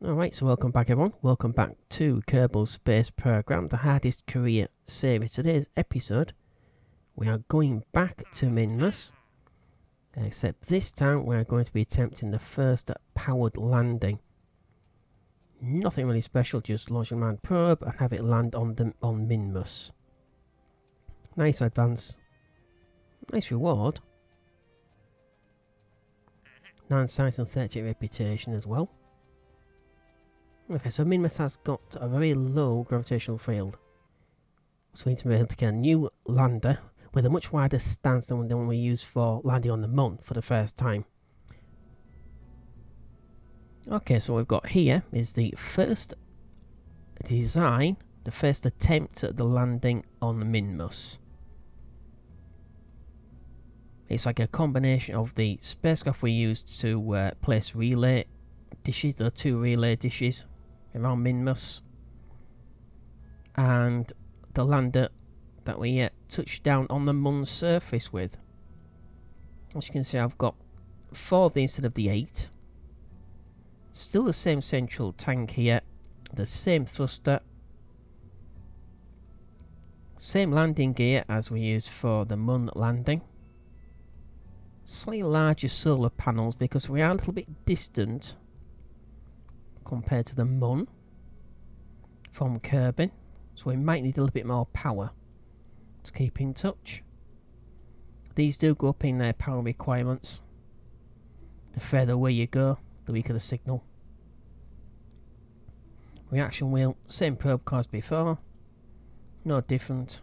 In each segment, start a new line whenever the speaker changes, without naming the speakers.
Alright, so welcome back everyone. Welcome back to Kerbal Space Program, the hardest career series. Today's episode, we are going back to Minmus, except this time we are going to be attempting the first powered landing. Nothing really special, just launch a manned probe and have it land on Minmus. Nice advance. Nice reward. 9 science and 30 reputation as well. Okay, so Minmus has got a very low gravitational field. So we need to be able to get a new lander with a much wider stance than the one we used for landing on the Moon for the first time. Okay, so what we've got here is the first design, the first attempt at the landing on Minmus. It's like a combination of the spacecraft we used to place relay dishes, there are 2 relay dishes around Minmus, and the lander that we touched down on the Moon's surface with. As you can see, I've got 4 of these instead of the 8. Still the same central tank here, the same thruster, same landing gear as we used for the Moon landing. Slightly larger solar panels because we are a little bit distant compared to the Moon from Kerbin, so we might need a little bit more power to keep in touch. These do go up in their power requirements. The further away you go, the weaker the signal. Reaction wheel, same probe car as before, no different.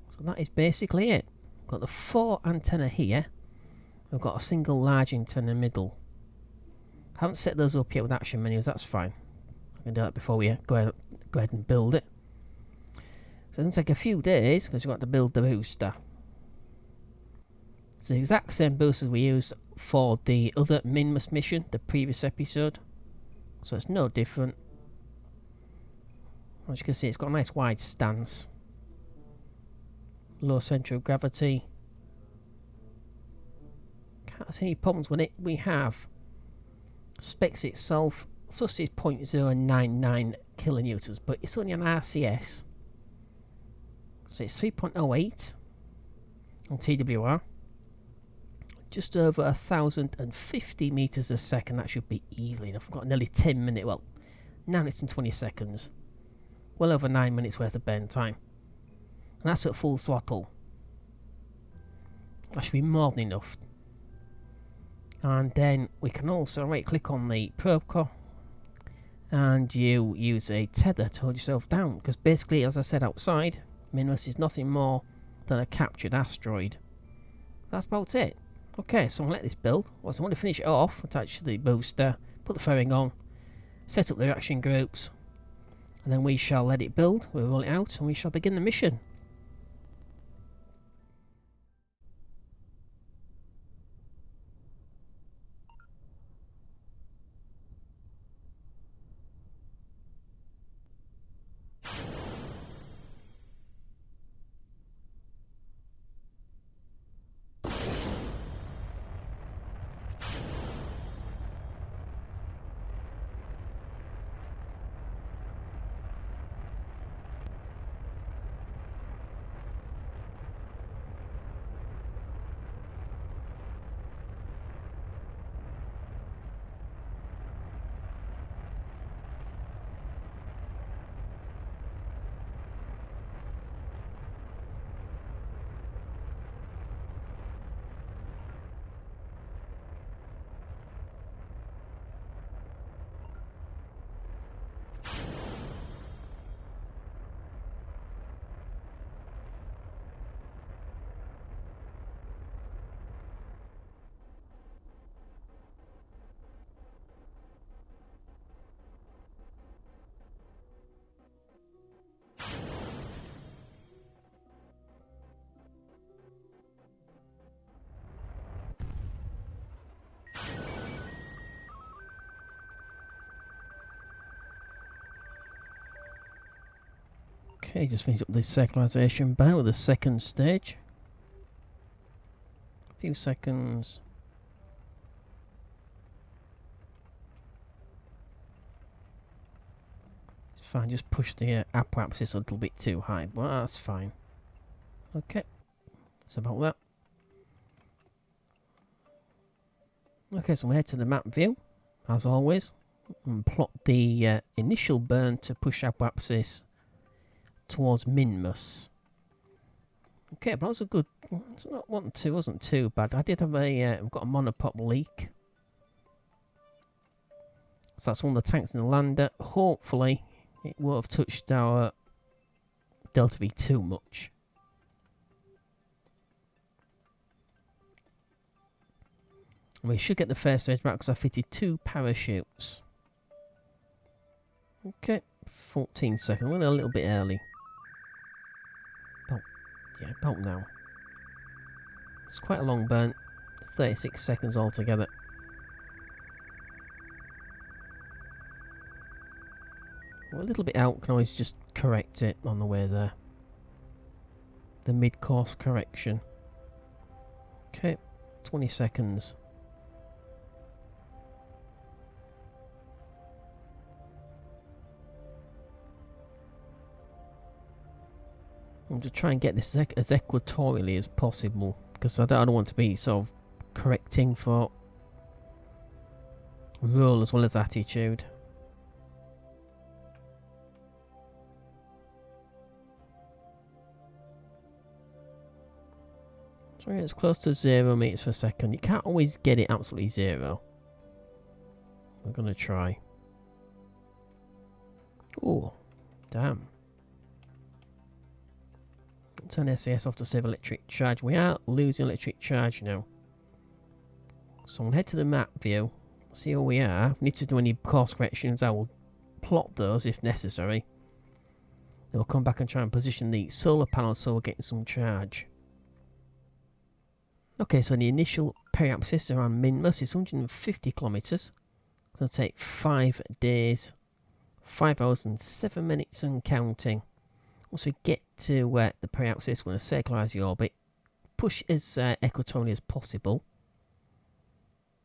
So that is basically it. Got the 4 antenna here. We've got a single large antenna in the middle. Haven't set those up yet with action menus, that's fine. I can do that before we go ahead and build it. So it's going to take a few days because we've got to build the booster. It's the exact same booster we used for the other Minmus mission, the previous episode. So it's no different. As you can see, it's got a nice wide stance. Low centre of gravity. Can't see any problems with it. We have specs itself, thrust is 0.099 kilonewtons, but it's only an RCS, so it's 3.08 on TWR, just over 1,050 meters a second. That should be easily enough. I've got nearly 10 minutes, well, 9 minutes and 20 seconds, well over 9 minutes worth of burn time, and that's at full throttle. That should be more than enough. And then we can also right click on the probe core and you use a tether to hold yourself down, because basically, as I said outside, Minmus is nothing more than a captured asteroid. That's about it. Okay, so I'll let this build. Once I want to finish it off, attach the booster, put the fairing on, set up the reaction groups, and then we shall let it build, we'll roll it out, and we shall begin the mission. Okay, just finish up this circularization bar with the second stage. A few seconds. fine. Just push the upper axis a little bit too high, but that's fine. Okay, that's about that. Okay, so we head to the map view, as always, and plot the initial burn to push upper axis towards Minmus. Okay, but that was a good. It's not wasn't too bad. I did have a. I've got a monopop leak. So that's one of the tanks in the lander. Hopefully, it won't have touched our Delta V too much. We should get the first stage back because I fitted 2 parachutes. Okay, 14 seconds. We're a little bit early. About now. It's quite a long burn. 36 seconds altogether. We're a little bit out. Can always just correct it on the way there. The mid-course correction. Okay, 20 seconds. I'm just trying to get this as equatorially as possible because I don't want to be sort of correcting for roll as well as attitude. So it's close to 0 meters per second. You can't always get it absolutely 0. We're going to try. Oh, damn. Turn SAS off to save electric charge. We are losing electric charge now. So we'll head to the map view. See where we are. If we need to do any course corrections, I will plot those if necessary. Then we'll come back and try and position the solar panels so we're getting some charge. Okay, so the initial periapsis around Minmus is 150 kilometers. It's going to take 5 days, 5 hours and 7 minutes and counting. Once we get to the periapsis, we're going to circularize the orbit, push as equatorially as possible,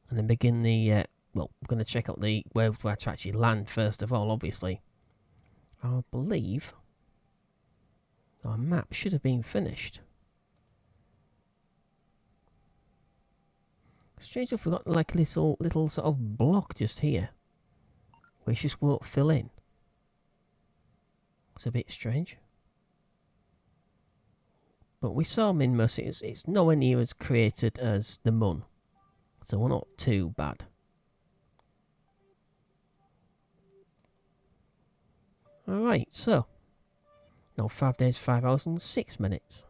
and then begin the, well, we're going to check out where to actually land first of all, obviously. I believe our map should have been finished. Strange enough, we've got like a little sort of block just here, which just won't fill in. It's a bit strange. But we saw Minmus, it's nowhere near as created as the Mun. So we're not too bad. Alright, so. Now 5 days, 5 hours and 6 minutes.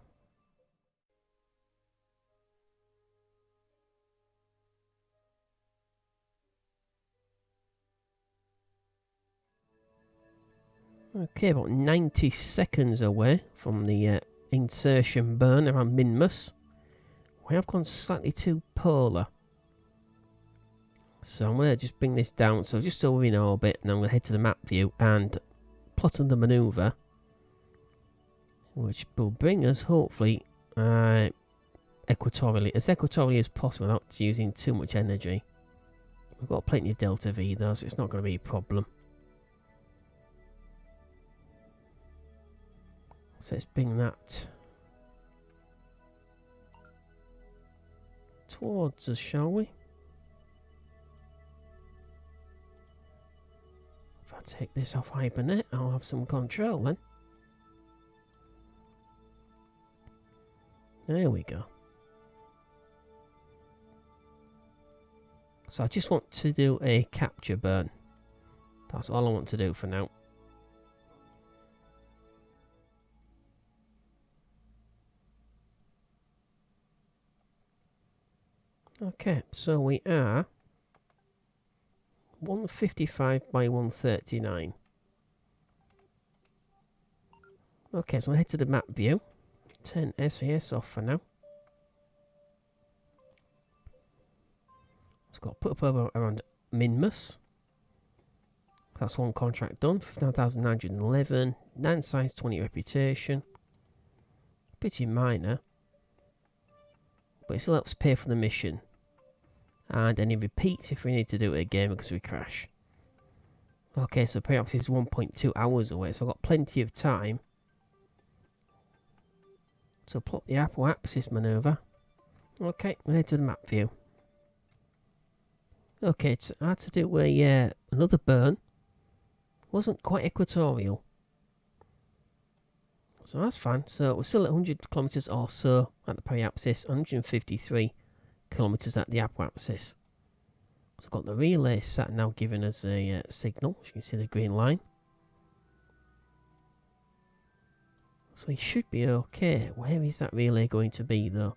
Okay, about 90 seconds away from the insertion burn around Minmus. We have gone slightly too polar. So I'm going to just bring this down, so just so we're in orbit, and I'm going to head to the map view and plot on the manoeuvre, which will bring us, hopefully, equatorially as possible without using too much energy. We've got plenty of Delta V though, so it's not going to be a problem. So let's bring that towards us, shall we? If I take this off hibernate, I'll have some control then. There we go. So I just want to do a capture burn. That's all I want to do for now. Okay, so we are 155 by 139. Okay, so we'll head to the map view. Turn SAS off for now. It's got to put up over around Minmus. That's one contract done. 59,911. 9 size, 20 reputation. Pretty minor. But it still helps pay for the mission. And any repeats if we need to do it again because we crash. Okay, so perhaps it's 1.2 hours away, so I've got plenty of time. So plot the apoapsis manoeuvre. Okay, we'll head to the map view. Okay, it's hard to do another burn. Wasn't quite equatorial. So that's fine. So we're still at 100 kilometres or so at the periapsis, 153 kilometres at the apoapsis. So I've got the relay sat now giving us a signal. As you can see the green line. So we should be okay. Where is that relay going to be though?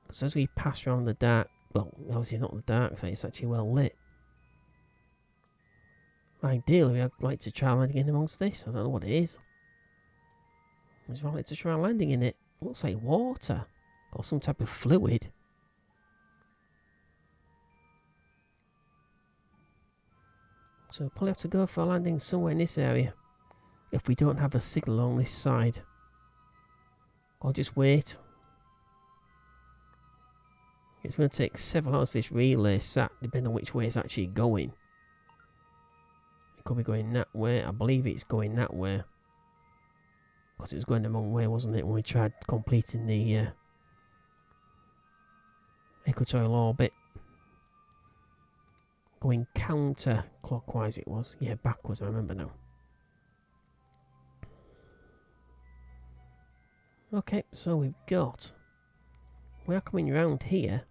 Because as we pass around the dark, well, obviously not the dark side, it's actually well lit. Ideally, I'd like to try landing in amongst this. I don't know what it is. I just like to try landing in it. Looks like water. Or some type of fluid. So we'll probably have to go for a landing somewhere in this area. If we don't have a signal on this side. Or just wait. It's going to take several hours for this relay sat, depending on which way it's actually going. It could be going that way. I believe it's going that way. Because it was going the wrong way, wasn't it, when we tried completing the equatorial orbit. Going counter-clockwise it was. Yeah, backwards, I remember now. Okay, so we've got... We are coming round here.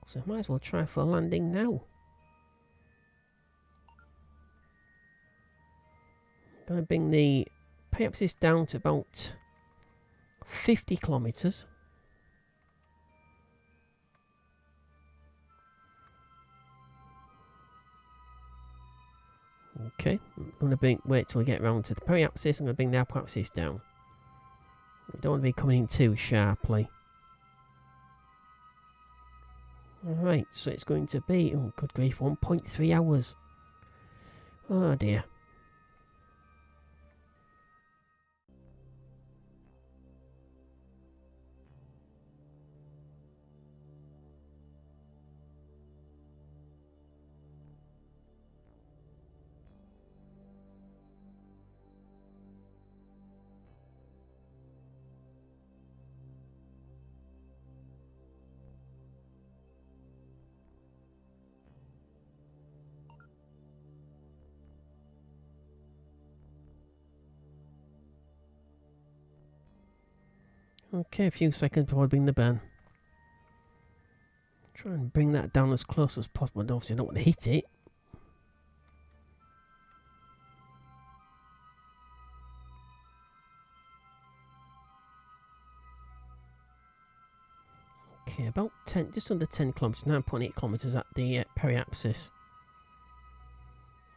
So might as well try for a landing now. I'm going to bring the periapsis down to about 50 kilometres. Okay, I'm going to wait till we get round to the periapsis. I'm going to bring the apoapsis down. We don't want to be coming in too sharply. Alright, so it's going to be, oh good grief, 1.3 hours. Oh dear. Okay, a few seconds before I bring the burn. Try and bring that down as close as possible, and obviously I don't want to hit it. Okay, about 10, just under 10 kilometres, 9.8 kilometres at the periapsis.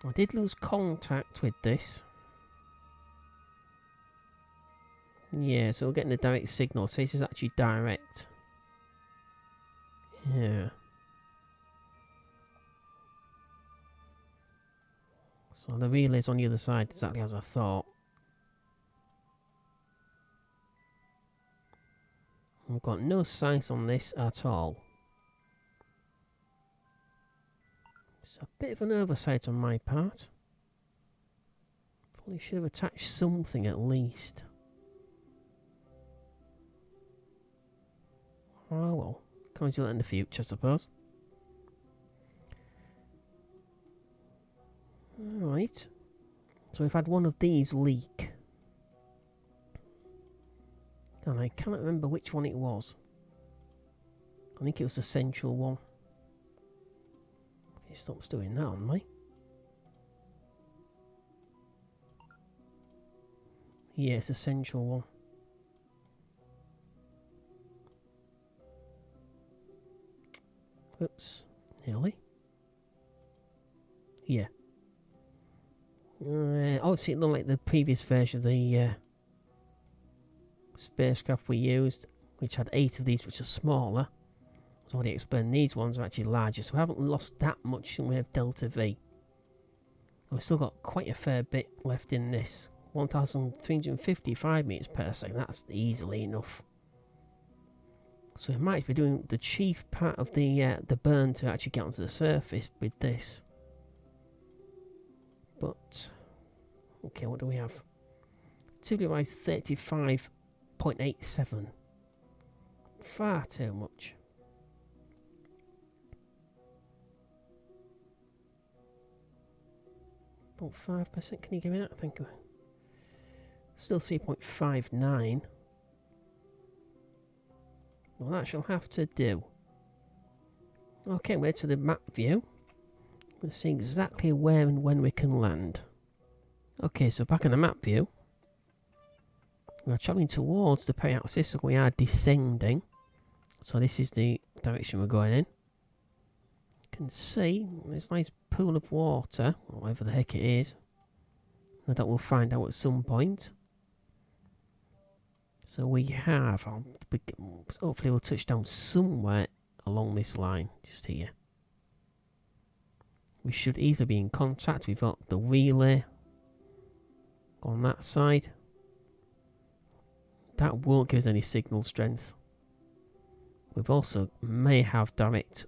I did lose contact with this. Yeah, so we're getting a direct signal, so this is actually direct. Yeah. So the relay's on the other side, exactly as I thought. We've got no sight on this at all. It's a bit of an oversight on my part. Probably should have attached something at least. Oh well, can we do that in the future, I suppose. Alright. So we've had one of these leak. And I cannot remember which one it was. I think it was the central one. It stops doing that on me. Yeah, it's the central one. Oops, nearly. Yeah. Obviously, it looked like the previous version of the spacecraft we used, which had 8 of these, which are smaller. As already explained, these ones are actually larger, so we haven't lost that much in way of Delta V. We've still got quite a fair bit left in this. 1,355 meters per second, that's easily enough. So we might be doing the chief part of the burn to actually get onto the surface with this. But okay, what do we have? 2 device 35.87. Far too much. About 5%. Can you give me that? Thank you. Still 3.59. Well, that shall have to do. Okay, we're to the map view. We'll see exactly where and when we can land. Okay, so back in the map view. We're travelling towards the periapsis, so we are descending. So this is the direction we're going in. You can see there's a nice pool of water, or whatever the heck it is. That we'll find out at some point. So we have, hopefully we'll touch down somewhere along this line, just here. We should either be in contact, we've got the relay on that side. That won't give us any signal strength. We've also may have direct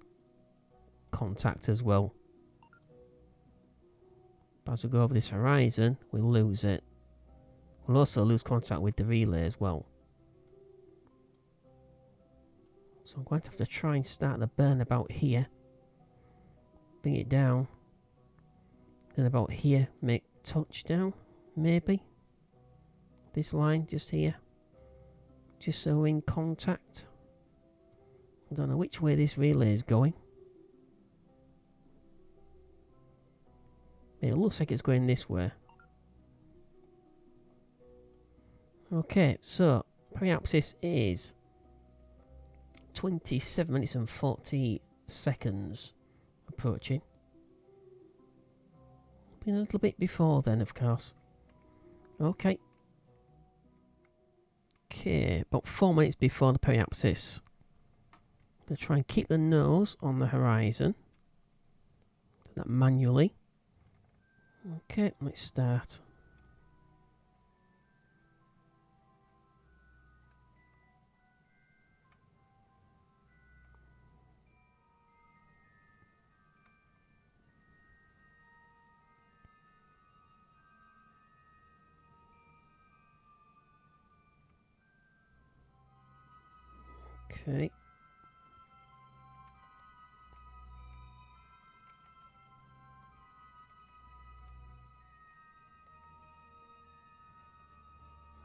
contact as well. But as we go over this horizon, we'll lose it. We'll also lose contact with the relay as well. So I'm going to have to try and start the burn about here. Bring it down. Then about here, make touchdown, maybe. This line just here. Just so we're in contact. I don't know which way this relay is going. It looks like it's going this way. Okay, so periapsis is 27 minutes and 40 seconds approaching. Been a little bit before then, of course. Okay. Okay, about 4 minutes before the periapsis. I'm going to try and keep the nose on the horizon. Do that manually. Okay, let's start. Okay.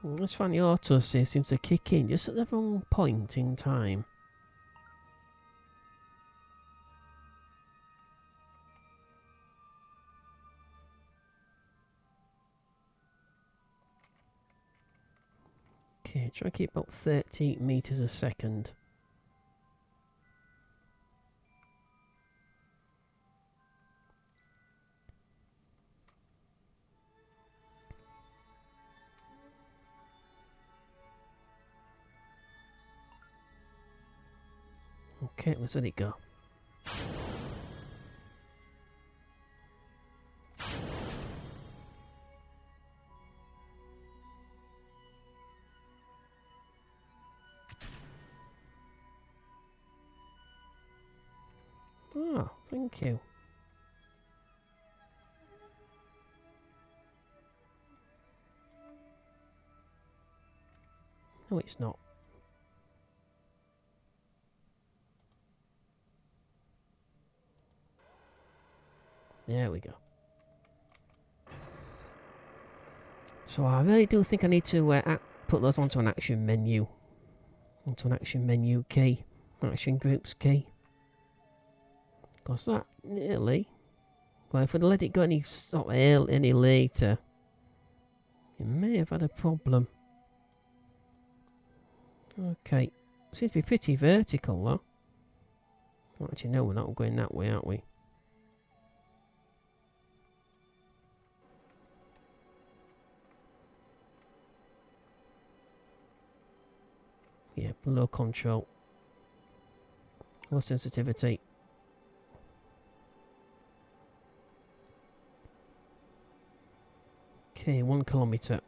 Let's find the autosave seems to kick in just at the wrong point in time. Okay, try and keep about 30 meters a second. Okay, let's let it go. Oh, thank you. No, it's not. There we go. So I really do think I need to put those onto an action menu. Onto an action menu key. Action groups key. Because that nearly... Well, if I'd let it go any later, it may have had a problem. Okay. Seems to be pretty vertical, though. Well, actually, no, we're not going that way, aren't we? Yeah, low control. Low sensitivity. Okay, 1 kilometre.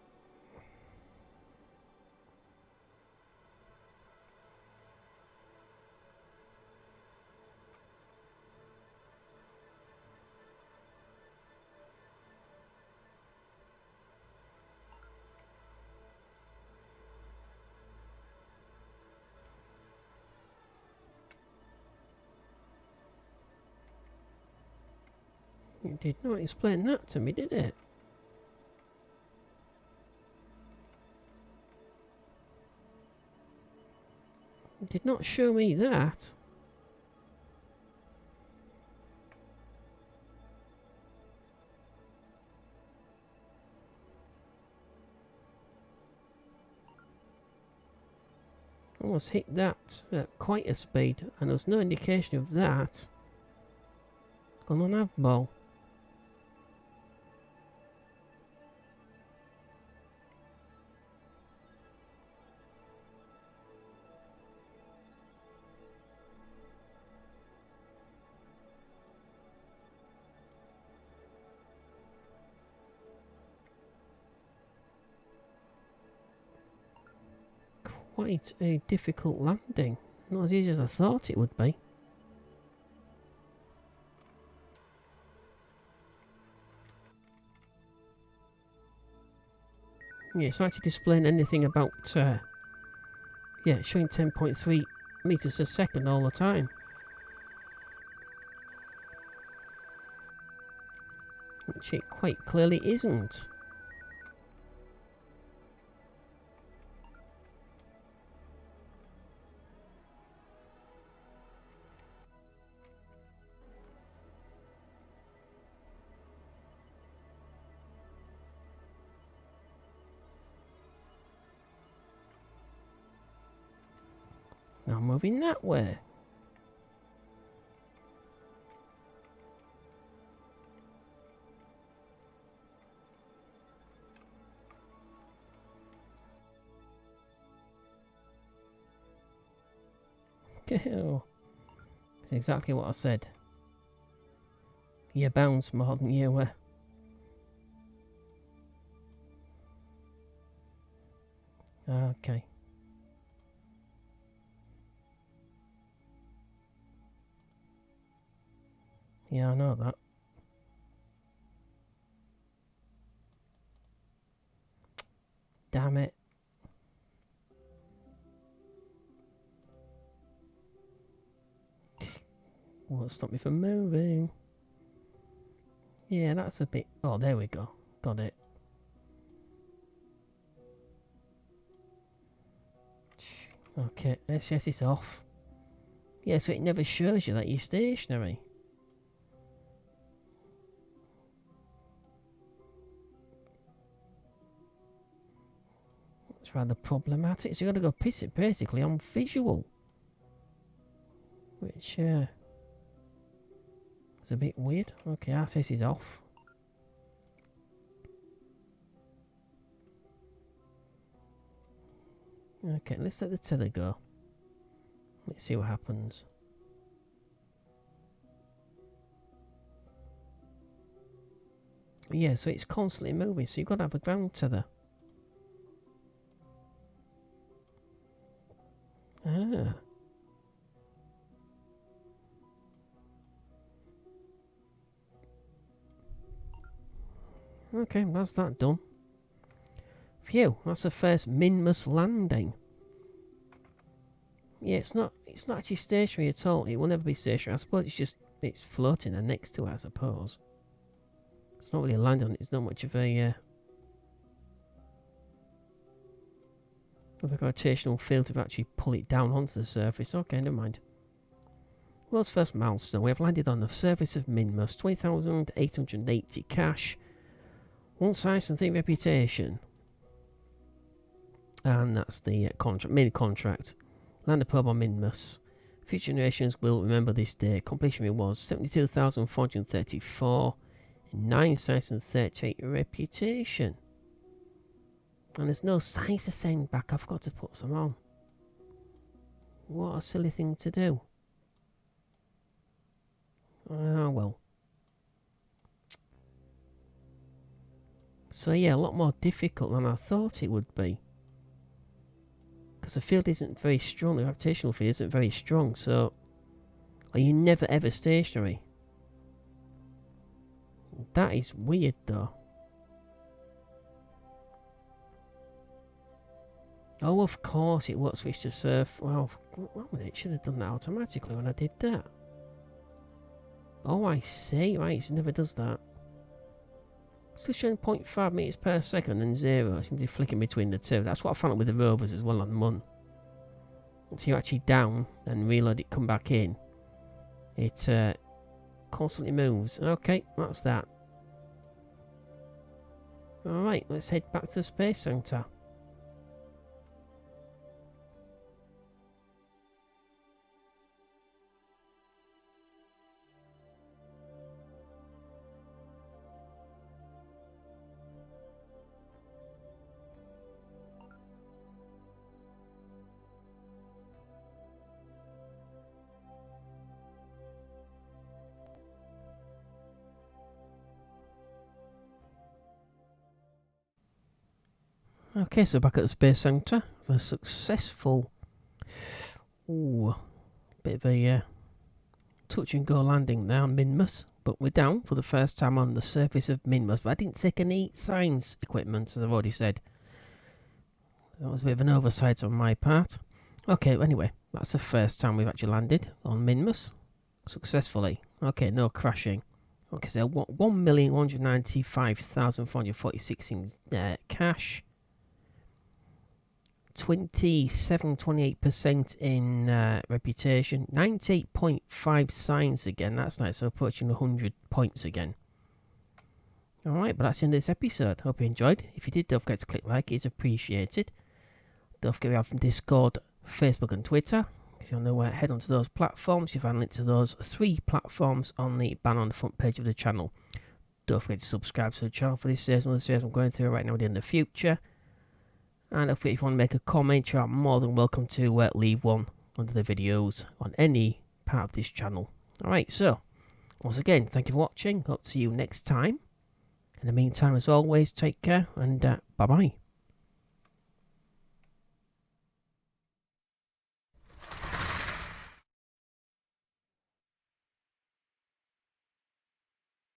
It did not explain that to me, did it? It did not show me that. Almost hit that at quite a speed, and there was no indication of that on an avball. Quite a difficult landing. Not as easy as I thought it would be. Yeah, it's not actually displaying anything about, yeah, showing 10.3 meters a second all the time. Which it quite clearly isn't. Now moving that way. Oh, that's exactly what I said. You bounce more than you were. Okay. Yeah, I know that. Damn it. Won't stop me from moving. Yeah, that's a bit... Oh, there we go. Got it. Okay, SES is off. Yeah, so it never shows you that you're stationary. It's rather problematic. So you've got to go piss it basically on visual. Which, is a bit weird. Okay, RCS is off. Okay, let's let the tether go. Let's see what happens. Yeah, so it's constantly moving, so you've got to have a ground tether. Ah. Okay, that's that done. Phew, that's the first Minmus landing. Yeah, it's not actually stationary at all. It will never be stationary. I suppose it's floating there next to it, I suppose. It's not really a landing. It's not much of a gravitational field to actually pull it down onto the surface. Okay, never mind. World's first milestone. We have landed on the surface of Minmus. 20,880 cash. 1 size and 3 reputation. And that's the main contract. Land a probe on Minmus. Future generations will remember this day. Completion reward was 72,434. 9 size and 38 reputation. And there's no size to send back. I forgot to put some on. What a silly thing to do. Ah, well. So yeah, a lot more difficult than I thought it would be. Because the field isn't very strong, the gravitational field isn't very strong, so are you never ever stationary? That is weird though. Oh, of course it won't switch to surf. Well, it should have done that automatically when I did that. Oh, I see. Right, it never does that. Still showing 0.5 meters per second and 0. It seems to be flicking between the two. That's what I found out with the rovers as well on the Mun. Until you're actually down and reload it, come back in, it constantly moves. Okay, that's that. Alright, let's head back to the Space Center. Okay, so back at the Space Center for a successful, bit of a touch and go landing there on Minmus, but we're down for the first time on the surface of Minmus. But I didn't take any science equipment, as I've already said. That was a bit of an oversight on my part. Okay, anyway, that's the first time we've actually landed on Minmus successfully. Okay, no crashing. Okay, so 1,195,446 in cash. 28% in reputation, 98.5 science again. That's nice. So approaching 100 points again. Alright, but that's the end of this episode. Hope you enjoyed. If you did, don't forget to click like. It's appreciated. Don't forget we have Discord, Facebook and Twitter. If you want to head onto those platforms, you find links to those 3 platforms on the banner on the front page of the channel. Don't forget to subscribe to the channel for this series and other series I'm going through right now and in the future. And if you want to make a comment, you are more than welcome to leave one under the videos on any part of this channel. Alright, so, once again, thank you for watching. Hope to see you next time. In the meantime, as always, take care and bye-bye.